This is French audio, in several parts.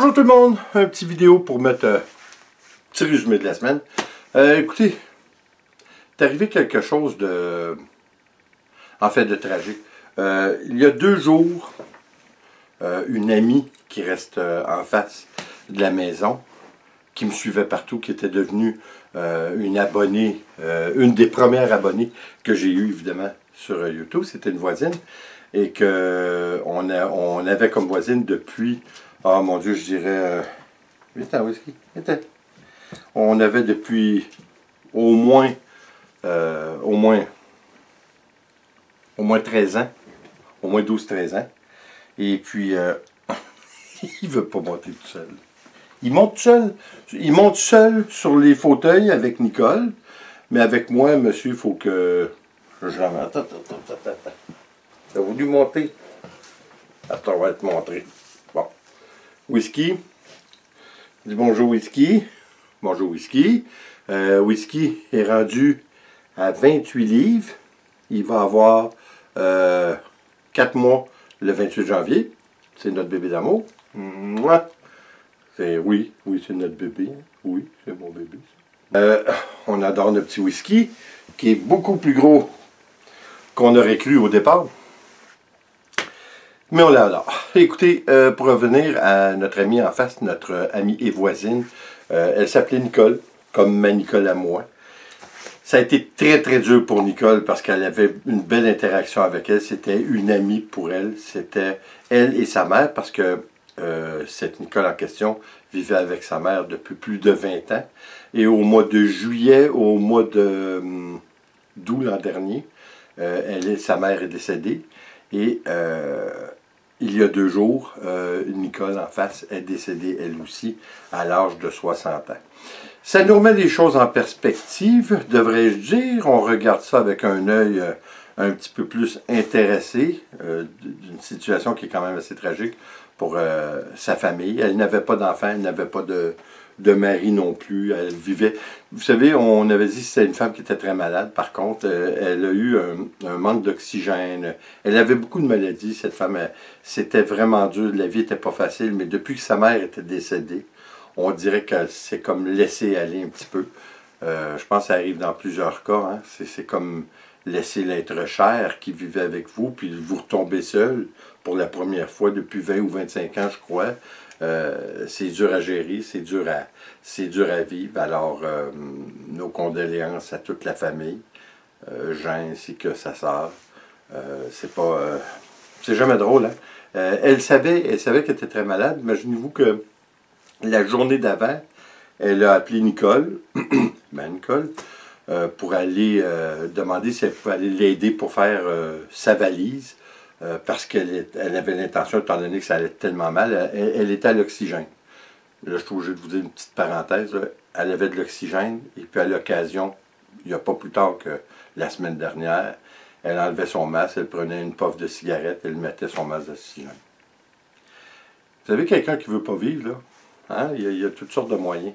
Bonjour tout le monde, un petit vidéo pour mettre un petit résumé de la semaine. Écoutez, c'est arrivé quelque chose de, de tragique. Il y a 2 jours, une amie qui reste en face de la maison, qui me suivait partout, qui était devenue une abonnée, une des premières abonnées que j'ai eues évidemment sur YouTube, c'était une voisine, et qu'on avait comme voisine depuis... Ah mon Dieu, je dirais... 8 ans, whisky. On avait depuis au moins 13 ans. Au moins 12-13 ans. Et puis, il ne veut pas monter tout seul. Il monte seul. Il monte seul sur les fauteuils avec Nicole. Mais avec moi, monsieur, il faut que... Attends. Il a voulu monter. Attends, on va te montrer. Bon. Whisky. Dis bonjour Whisky. Bonjour Whisky. Whisky est rendu à 28 livres. Il va avoir 4 mois le 28 janvier. C'est notre bébé d'amour. Oui, c'est notre bébé. Oui, c'est mon bébé. On adore notre petit Whisky, qui est beaucoup plus gros qu'on aurait cru au départ. Mais on l'adore. Écoutez, pour revenir à notre amie en face, notre amie et voisine, elle s'appelait Nicole, comme ma Nicole à moi. Ça a été très très dur pour Nicole parce qu'elle avait une belle interaction avec elle. C'était une amie pour elle. C'était elle et sa mère parce que cette Nicole en question vivait avec sa mère depuis plus de 20 ans. Et au mois de juillet, au mois d'août l'an dernier, sa mère est décédée. Et il y a 2 jours, Nicole en face est décédée elle aussi à l'âge de 60 ans. Ça nous remet les choses en perspective, devrais-je dire. On regarde ça avec un œil un petit peu plus intéressé d'une situation qui est quand même assez tragique pour sa famille. Elle n'avait pas d'enfant, elle n'avait pas de mari non plus. Elle vivait... Vous savez, on avait dit que c'était une femme qui était très malade. Par contre, elle a eu un manque d'oxygène. Elle avait beaucoup de maladies, cette femme. C'était vraiment dur. La vie n'était pas facile. Mais depuis que sa mère était décédée, on dirait qu'elle s'est comme laissée aller un petit peu. Je pense que ça arrive dans plusieurs cas. Hein. C'est comme laisser l'être cher qui vivait avec vous, puis vous retombez seul pour la première fois depuis 20 ou 25 ans, je crois. C'est dur à gérer, c'est dur à vivre. Alors, nos condoléances à toute la famille, Jean ainsi que sa sœur. C'est jamais drôle, hein? Elle savait qu'elle était très malade. Imaginez-vous que la journée d'avant, elle a appelé Nicole, Nicole, pour aller demander si elle pouvait aller l'aider pour faire sa valise. Parce qu'elle avait l'intention, étant donné que ça allait tellement mal, elle était à l'oxygène. Là, je suis obligé de vous dire une petite parenthèse. Là. Elle avait de l'oxygène, et puis à l'occasion, il n'y a pas plus tard que la semaine dernière, elle enlevait son masque, elle prenait une puff de cigarette, elle mettait son masque d'oxygène. Vous savez, quelqu'un qui ne veut pas vivre, là, hein? Il y a toutes sortes de moyens.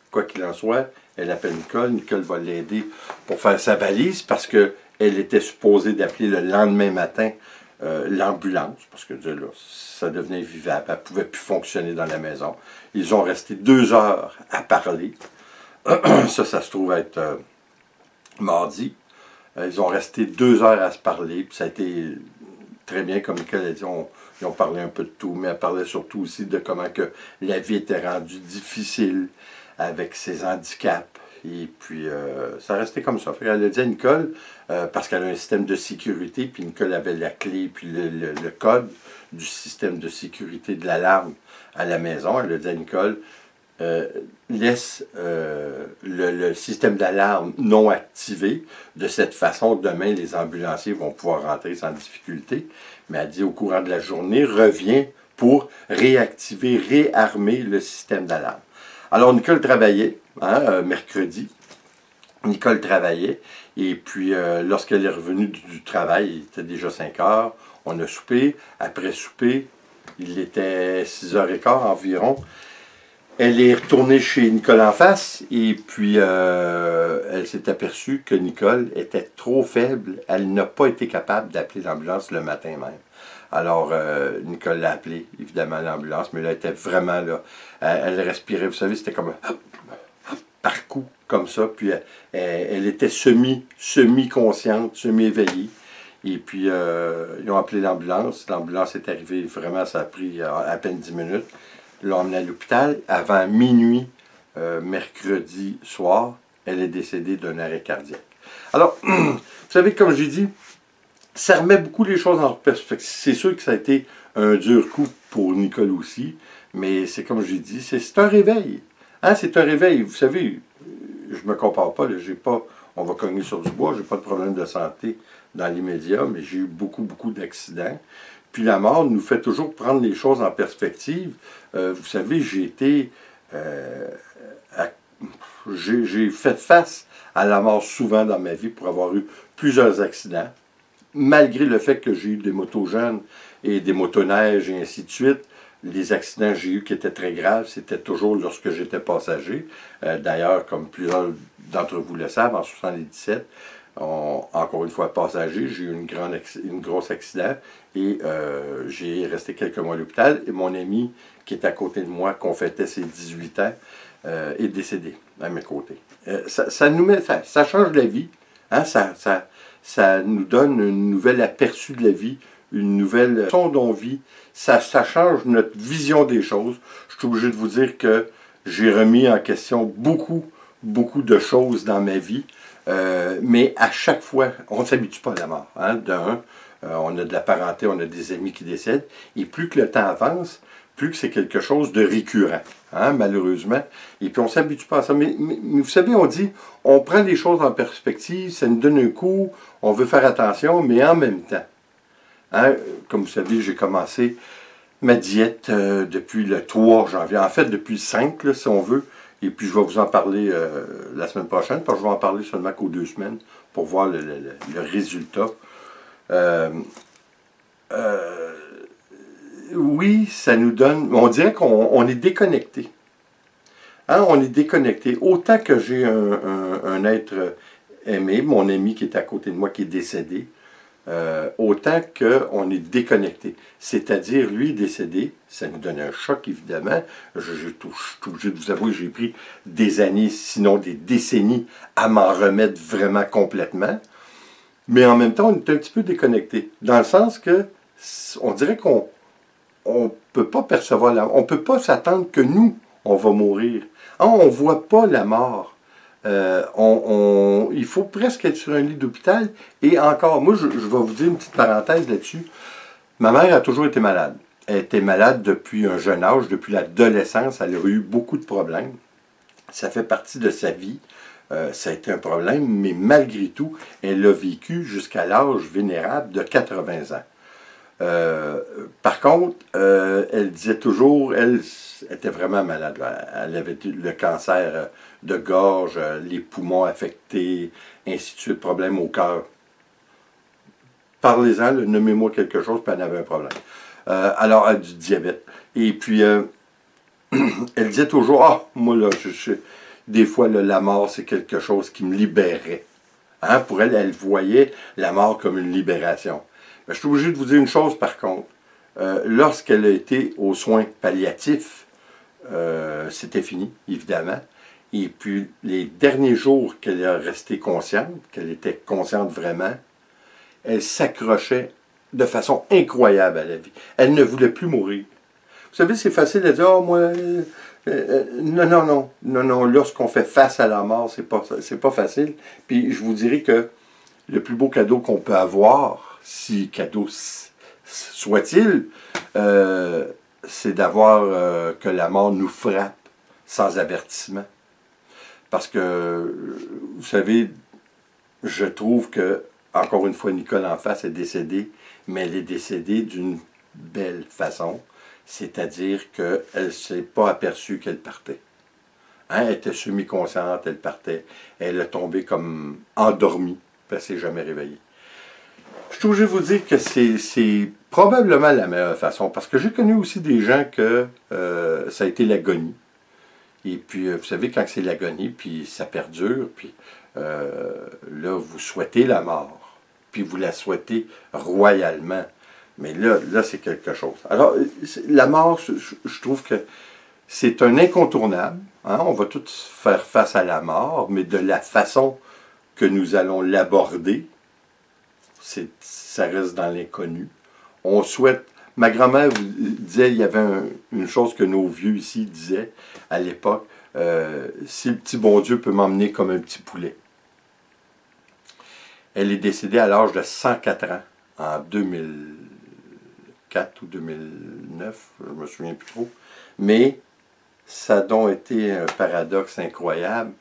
Quoi qu'il en soit, elle appelle Nicole, Nicole va l'aider pour faire sa valise, parce qu'elle était supposée d'appeler le lendemain matin l'ambulance, parce que là, ça devenait invivable, elle ne pouvait plus fonctionner dans la maison. Ils ont resté 2 heures à parler. Ça se trouve être mardi. Ils ont resté 2 heures à se parler, puis ça a été très bien, comme Nicole a dit, ils ont parlé un peu de tout, mais elle parlait surtout aussi de comment que la vie était rendue difficile avec ses handicaps. Et puis, ça restait comme ça. Elle a dit à Nicole, parce qu'elle a un système de sécurité, puis Nicole avait la clé, puis le code du système de sécurité de l'alarme à la maison. Elle a dit à Nicole, laisse le système d'alarme non activé. De cette façon, demain, les ambulanciers vont pouvoir rentrer sans difficulté. Mais elle dit, au courant de la journée, reviens pour réactiver, réarmer le système d'alarme. Alors, Nicole travaillait, hein, mercredi. Nicole travaillait. Et puis, lorsqu'elle est revenue du travail, il était déjà 5 heures. On a soupé. Après souper, il était 6h15 environ. Elle est retournée chez Nicole en face. Et puis, elle s'est aperçue que Nicole était trop faible. Elle n'a pas été capable d'appeler l'ambulance le matin même. Alors, Nicole l'a appelé, évidemment, l'ambulance, mais là, elle était vraiment là. Elle respirait, vous savez, c'était comme un par coup, comme ça. Puis, elle était semi-consciente, semi-éveillée. Et puis, ils ont appelé l'ambulance. L'ambulance est arrivée, vraiment, ça a pris à peine 10 minutes. Ils l'ont emmenée à l'hôpital. Avant minuit, mercredi soir, elle est décédée d'un arrêt cardiaque. Alors, vous savez, comme j'ai dit, ça remet beaucoup les choses en perspective. C'est sûr que ça a été un dur coup pour Nicole aussi, mais c'est comme j'ai dit, c'est un réveil. Hein, c'est un réveil. Vous savez, je me compare pas, j'ai pas, on va cogner sur du bois, j'ai pas de problème de santé dans l'immédiat, mais j'ai eu beaucoup d'accidents. Puis la mort nous fait toujours prendre les choses en perspective. Vous savez, j'ai fait face à la mort souvent dans ma vie pour avoir eu plusieurs accidents. Malgré le fait que j'ai eu des motos jeunes et des motoneiges et ainsi de suite, les accidents que j'ai eus qui étaient très graves, c'était toujours lorsque j'étais passager. D'ailleurs, comme plusieurs d'entre vous le savent, en 1977, encore une fois passager, j'ai eu une grosse accident et j'ai resté quelques mois à l'hôpital. Et mon ami qui est à côté de moi, qu'on fêtait ses 18 ans, est décédé à mes côtés. Ça change la vie. Hein? Ça nous donne une nouvelle aperçu de la vie, une nouvelle façon dont on vit. Ça change notre vision des choses. Je suis obligé de vous dire que j'ai remis en question beaucoup de choses dans ma vie. Mais à chaque fois, on ne s'habitue pas à la mort. Hein? On a de la parenté, on a des amis qui décèdent. Et plus que le temps avance, plus que c'est quelque chose de récurrent, hein, malheureusement. Et puis on ne s'habitue pas à ça. Mais vous savez, on dit, on prend les choses en perspective, ça nous donne un coup, on veut faire attention, mais en même temps. Hein, comme vous savez, j'ai commencé ma diète depuis le 3 janvier. En fait, depuis le 5, là, si on veut. Et puis je vais vous en parler la semaine prochaine, parce que je vais en parler seulement qu'aux 2 semaines, pour voir le résultat. Oui, ça nous donne... On dirait qu'on est déconnecté. Hein, on est déconnecté. Autant que j'ai un être aimé, mon ami qui est à côté de moi, qui est décédé, autant qu'on est déconnecté. C'est-à-dire, lui décédé, ça nous donne un choc, évidemment. Je suis obligé de vous avouer que j'ai pris des années, sinon des décennies, à m'en remettre vraiment complètement. Mais en même temps, on est un petit peu déconnecté. Dans le sens que, on dirait qu'on ne peut pas percevoir la mort. On ne peut pas s'attendre que nous, on va mourir. On ne voit pas la mort. Il faut presque être sur un lit d'hôpital. Et encore, moi, je vais vous dire une petite parenthèse là-dessus. Ma mère a toujours été malade. Elle était malade depuis un jeune âge, depuis l'adolescence. Elle a eu beaucoup de problèmes. Ça fait partie de sa vie. Ça a été un problème, mais malgré tout, elle a vécu jusqu'à l'âge vénérable de 80 ans. Par contre, elle disait toujours, elle était vraiment malade. Elle avait le cancer de gorge, les poumons affectés, ainsi de suite, problème au cœur. Parlez-en, nommez-moi quelque chose, puis elle avait un problème. Alors, elle a du diabète. Et puis, elle disait toujours, ah, moi là, des fois, là, la mort, c'est quelque chose qui me libérait. Hein? Pour elle, elle voyait la mort comme une libération. Je suis obligé de vous dire une chose par contre. Lorsqu'elle a été aux soins palliatifs, c'était fini, évidemment. Et puis, les derniers jours qu'elle est restée consciente, qu'elle était consciente vraiment, elle s'accrochait de façon incroyable à la vie. Elle ne voulait plus mourir. Vous savez, c'est facile de dire, oh, moi, non. Lorsqu'on fait face à la mort, c'est pas facile. Puis, je vous dirais que le plus beau cadeau qu'on peut avoir, si cadeau soit-il, c'est d'avoir que la mort nous frappe sans avertissement. Parce que, vous savez, je trouve que, encore une fois, Nicole en face est décédée, mais elle est décédée d'une belle façon, c'est-à-dire qu'elle ne s'est pas aperçue qu'elle partait. Hein, elle était semi-consciente, elle partait, elle est tombée comme endormie, puis elle ne s'est jamais réveillée. Je suis obligé de vous dire que c'est probablement la meilleure façon, parce que j'ai connu aussi des gens que ça a été l'agonie. Et puis, vous savez, quand c'est l'agonie, puis ça perdure, puis là, vous souhaitez la mort, puis vous la souhaitez royalement. Mais là c'est quelque chose. Alors, la mort, je trouve que c'est un incontournable. Hein? On va tous faire face à la mort, mais de la façon que nous allons l'aborder, ça reste dans l'inconnu. On souhaite... Ma grand-mère disait, il y avait une chose que nos vieux ici disaient à l'époque, si le petit bon Dieu peut m'emmener comme un petit poulet. Elle est décédée à l'âge de 104 ans, en 2004 ou 2009, je me souviens plus trop. Mais ça a donc été un paradoxe incroyable.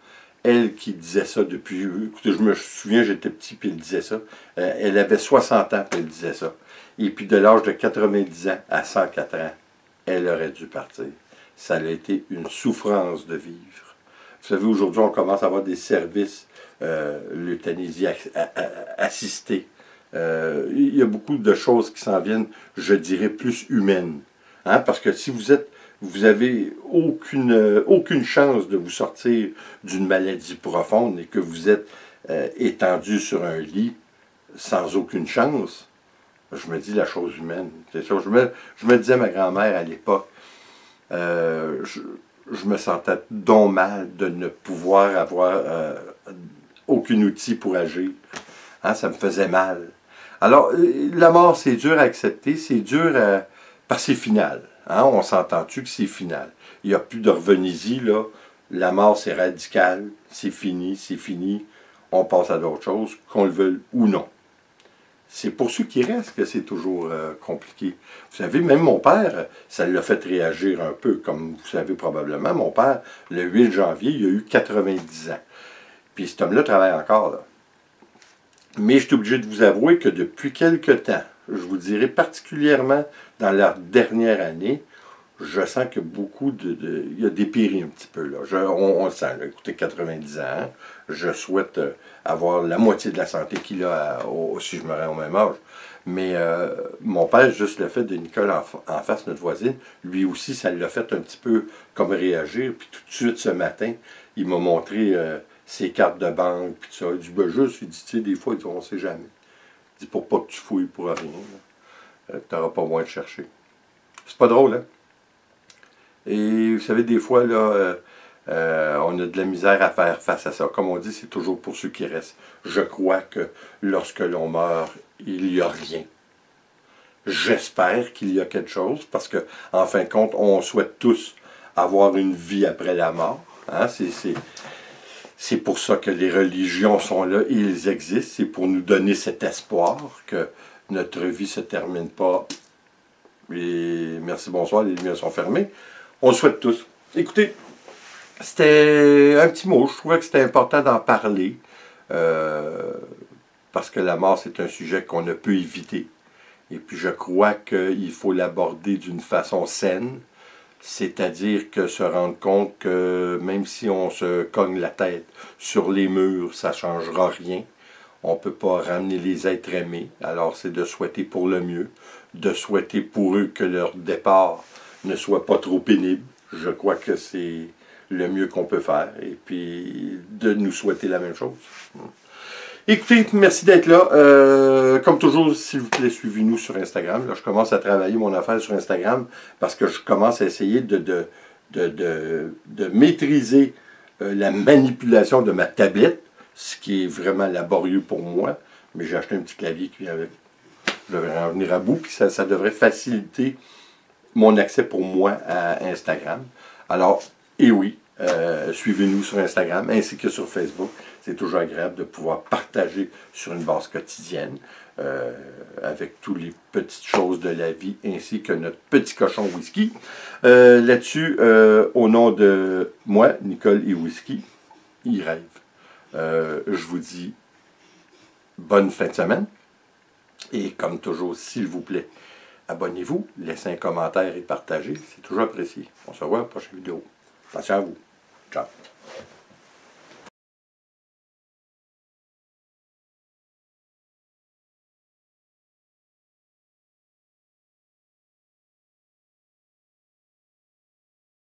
Elle qui disait ça depuis... Écoutez, je me souviens, j'étais petit, puis elle disait ça. Elle avait 60 ans, puis elle disait ça. Et puis de l'âge de 90 ans à 104 ans, elle aurait dû partir. Ça a été une souffrance de vivre. Vous savez, aujourd'hui, on commence à avoir des services l'euthanasie assistée. Il y a beaucoup de choses qui s'en viennent, je dirais, plus humaines. Hein? Parce que si vous avez aucune chance de vous sortir d'une maladie profonde et que vous êtes étendu sur un lit sans aucune chance, je me dis la chose humaine. C'est ça. Je me disais à ma grand-mère à l'époque, je me sentais donc mal de ne pouvoir avoir aucun outil pour agir. Hein, ça me faisait mal. Alors, la mort, c'est dur à accepter, c'est dur parce que c'est final. Hein, on s'entend-tu que c'est final? Il n'y a plus de revenez-y, là. La mort, c'est radical, c'est fini, on passe à d'autres choses, qu'on le veuille ou non. C'est pour ceux qui restent que c'est toujours compliqué. Vous savez, même mon père, ça l'a fait réagir un peu, comme vous savez probablement. Mon père, le 8 janvier, il a eu 90 ans. Puis cet homme-là travaille encore, là. Mais je suis obligé de vous avouer que depuis quelque temps, je vous dirais particulièrement dans la dernière année, je sens que beaucoup il y a dépéri un petit peu, là. On le sent, là. Écoutez, 90 ans, je souhaite avoir la moitié de la santé qu'il a si je me rends au même âge. Mais mon père, juste le fait de Nicole en face, notre voisine, lui aussi, ça l'a fait un petit peu comme réagir. Puis tout de suite, ce matin, il m'a montré ses cartes de banque, puis tout ça. Il dit, ben juste, il dit, tu sais, des fois, il dit, on ne sait jamais. Il dit, pour pas que tu fouilles pour rien, tu n'auras pas moins de chercher. C'est pas drôle, hein? Et vous savez, des fois, là, on a de la misère à faire face à ça. Comme on dit, c'est toujours pour ceux qui restent. Je crois que lorsque l'on meurt, il n'y a rien. J'espère qu'il y a quelque chose, parce que, en fin de compte, on souhaite tous avoir une vie après la mort. Hein? C'est pour ça que les religions sont là et ils existent. C'est pour nous donner cet espoir que notre vie ne se termine pas. Et merci, bonsoir, les lumières sont fermées. On le souhaite tous. Écoutez, c'était un petit mot. Je trouvais que c'était important d'en parler. Parce que la mort, c'est un sujet qu'on ne peut éviter. Et puis je crois qu'il faut l'aborder d'une façon saine. C'est-à-dire que se rendre compte que même si on se cogne la tête sur les murs, ça ne changera rien. On ne peut pas ramener les êtres aimés. Alors c'est de souhaiter pour le mieux. De souhaiter pour eux que leur départ ne soit pas trop pénible. Je crois que c'est le mieux qu'on peut faire. Et puis, de nous souhaiter la même chose. Écoutez, merci d'être là. Comme toujours, s'il vous plaît, suivez-nous sur Instagram. Là, je commence à travailler mon affaire sur Instagram parce que je commence à essayer de maîtriser la manipulation de ma tablette, ce qui est vraiment laborieux pour moi. Mais j'ai acheté un petit clavier qui vient avec. Je devrais en venir à bout, puis ça devrait faciliter mon accès pour moi à Instagram. Alors, et oui, suivez-nous sur Instagram ainsi que sur Facebook. C'est toujours agréable de pouvoir partager sur une base quotidienne avec toutes les petites choses de la vie ainsi que notre petit cochon whisky. Là-dessus, au nom de moi, Nicole et Whisky, il rêve. Je vous dis bonne fin de semaine. Et comme toujours, s'il vous plaît, abonnez-vous, laissez un commentaire et partagez. C'est toujours apprécié. On se revoit à la prochaine vidéo. Attention à vous. Ciao.